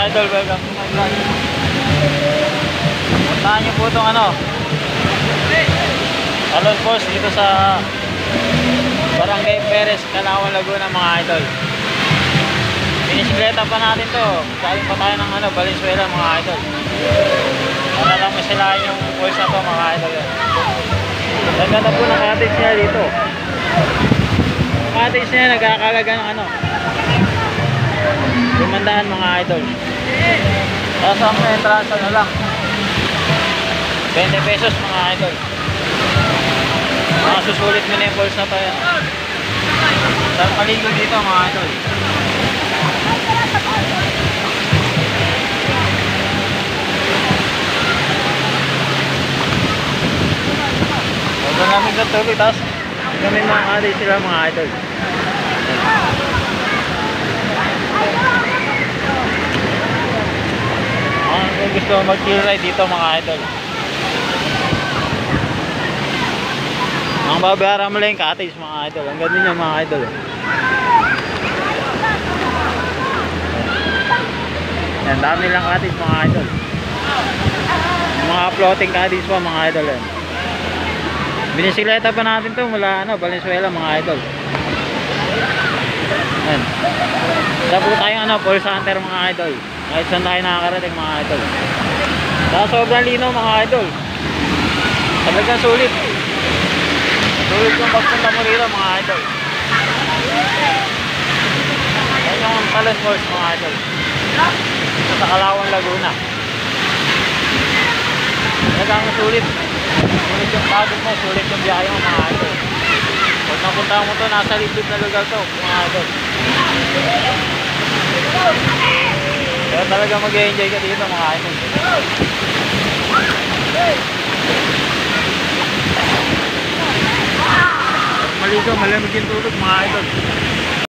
idol, welcome to my vlog. Puntahan nyo po itong Alon Post dito sa Barangay Perez, Calauan, Laguna mga idol. Binisikleta pa natin to. Galing pa tayo ng Valenzuela mga idol. Para lang masilayan yung post na to mga idol. Naganda po ng cottage niya dito. Cottage niya nagkakalaga ng 500 mga idol. Tapos ang entrance lang 20 pesos mga idol. Susulit mo na yung balls na to yan. Saan maligo dito mga idol. Huwag namin katulog. Tapos kami mga cottage sila mga idol. Kung gusto mag-chill ride dito mga idol, ang babayaran mo lang yung cottage mga idol. Ang ganda niya mga idol. Yan, dami lang cottage mga idol. Mga floating cottage pa mga idol yan. Binisikleta pa natin to mula Valenzuela mga idol. Yan. Wala po tayong Pulse Hunter mga idol. Kahit saan tayo nakakarating mga idol. Sa sobrang lino mga idol. Talagang sulit. Sulit yung pagpunta mo rito mga idol. Yan yung Alon Post mga idol. Sa Calauan, Laguna. Talagang sulit. Sulit yung pagod mo, sulit yung biyahe mo mga idol. Pag napunta mo to, nasa liblib na lugar to mga idol. Kaya talaga mag-enjoy ka dito mga idol. Maligo, malamig yung tulog mga idol.